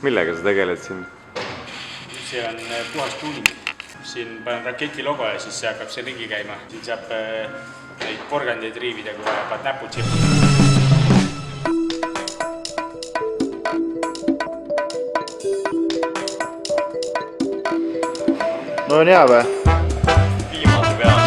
Millega sa tegeled siin? See on puhas tuuning. Siin panen raketi logo ja siis see hakkab see ringi käima. Siin saab neid porgandeid riivida, kui vaja, paned näpud sipud. No on hea või? Viimase peale.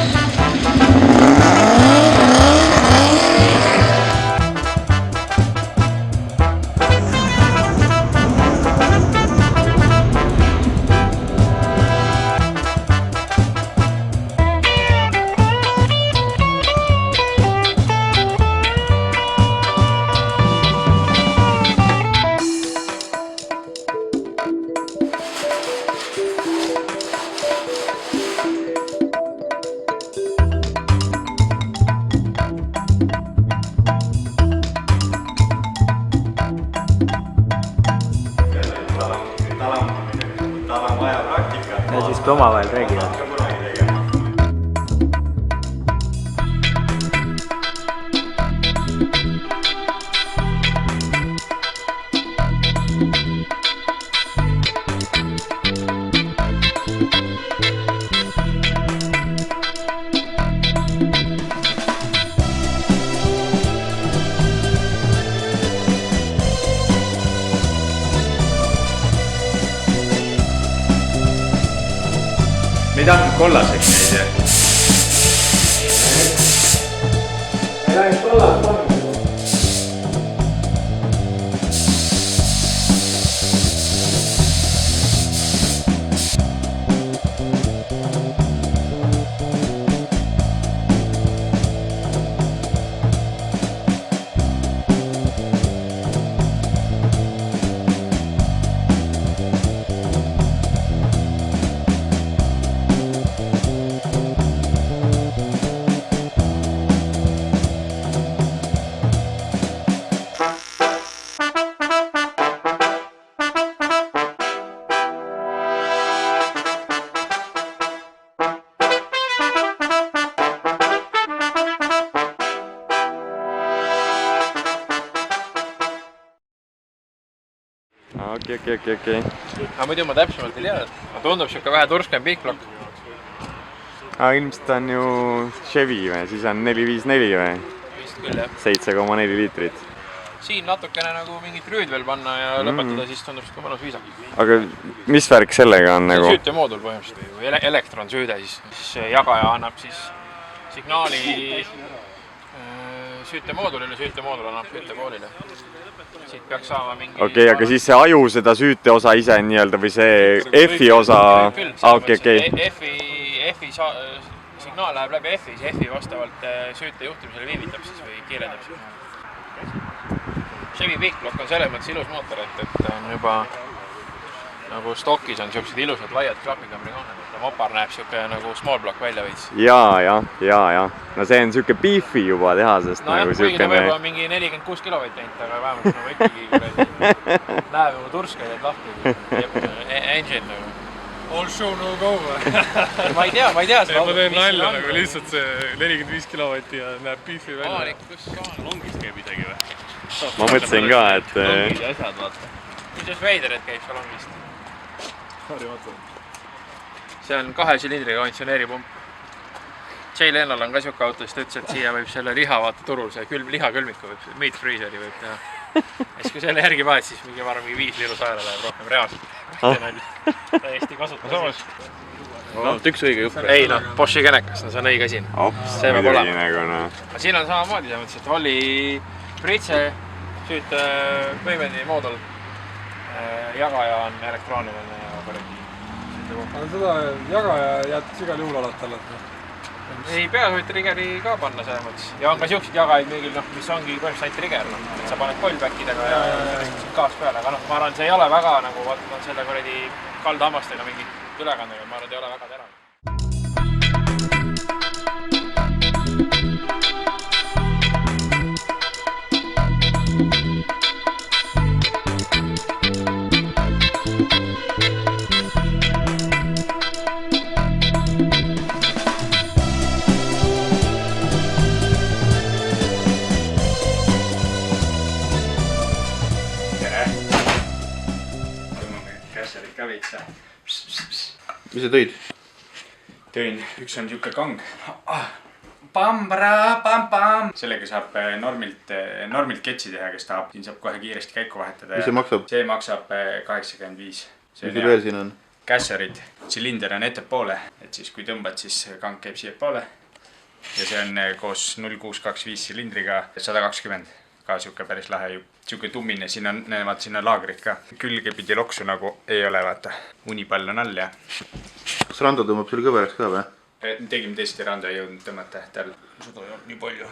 Ja siis omavahel räägivad. Me ei tahtnud kollaseks neid. Ei läinud kollaseks. Okei. Aga muidu ma täpsemalt ei tea. Tundub siuke vähe turskem piikplokk. Ilmselt on ju Chevy või, siis on 454 või? Vist küll jah. 7,4 liitrit. Siin natukene nagu mingit rüüd veel panna ja lõpetada, siis tundub siuke mõnus viisak. Aga mis värk sellega on nagu? Süütemoodul põhimõtteliselt. Elektron süüde siis jagaja annab siis signaali süütemoodulile, süütemoodul annab süütepoolile. Siit peaks saama mingi... Okei, aga siis see aju seda süüteosa ise nii-öelda või see F-i osa... Okei. F-i signaal läheb läbi F-i, siis F-i vastavalt süüte juhtimisele viivitab siis või kiirendab signaali. Chevy piikplokk on selles mõttes ilus mootor, et on juba nagu stokis on siuksed ilusad laiad klapikambri kanned. Mopar näeb siuke nagu small block välja veits. Jaa. No see on siuke beefi juba tehasest no nagu jah, kuigi ta võib-olla mingi 46 kilovatt teinud, aga vähemalt nagu ikkagi läheb juba turskaid, et lahti engine nagu. All show no go või? Ma ei tea Ma teen nalja nagu lihtsalt see 45 kilovatti ja näeb beefi välja. Longis käib midagi või? Ma mõtlesin ka, et... Longid ja asjad, vaata. Mis veider, et käib seal longist? See on 2 silindriga konditsioneeripump. Jay Lennol on ka siuke auto, siis ta ütles, et siia võib selle liha vaata turul, see lihakülmiku võib, meat freezeri võib teha. Ja siis kui selle järgi vahet, siis mingi 5 liiru saela läheb rohkem reaalselt. Täiesti kasutas. Üks õige jupp. Ei noh, Boschi kenekas, see on õige siin. See peab olema. Nagu Siin on samamoodi, see mõttes, et Holli pritse, süüt võimendi moodul, jagaja on elektrooniline ja operatiivne. Aga seda jagaja jättes igal juhul alati alla. Ei pea võid triggeri ka panna selles mõttes. Ja on ka siuksed jagajaid müügil, mis ongi põhimõtteliselt trigger. Et sa paned kollbackidega ja gaas peale. Aga ma arvan, see ei ole väga nagu, vaata selle kuradi kaldhammastega mingi ülekandega. Ma arvan, et ei ole väga terav. veitsa. mis sa tõid? Tõin, üks on niisugune kang. Pambra, pam-pam. Sellega saab normilt ketsi teha, kes tahab. Siin saab kohe kiiresti käiku vahetada. Mis see maksab? See maksab 85. Mis sul veel siin on? Kässarid. Tsilinder on ettepoole, et siis kui tõmbad, siis kang käib siia poole. Ja see on koos 0625 silindriga 120. Ka siuke päris lahe, siuke tummine. Siin on laagrid ka. Külge pidi loksu nagu ei ole, vaata. Unipall on all ja... Kas randa tõmbab sul kõveraks ka või? Tegime teist randa ei jõudnud tõmmata. Tal seda ei olnud nii palju.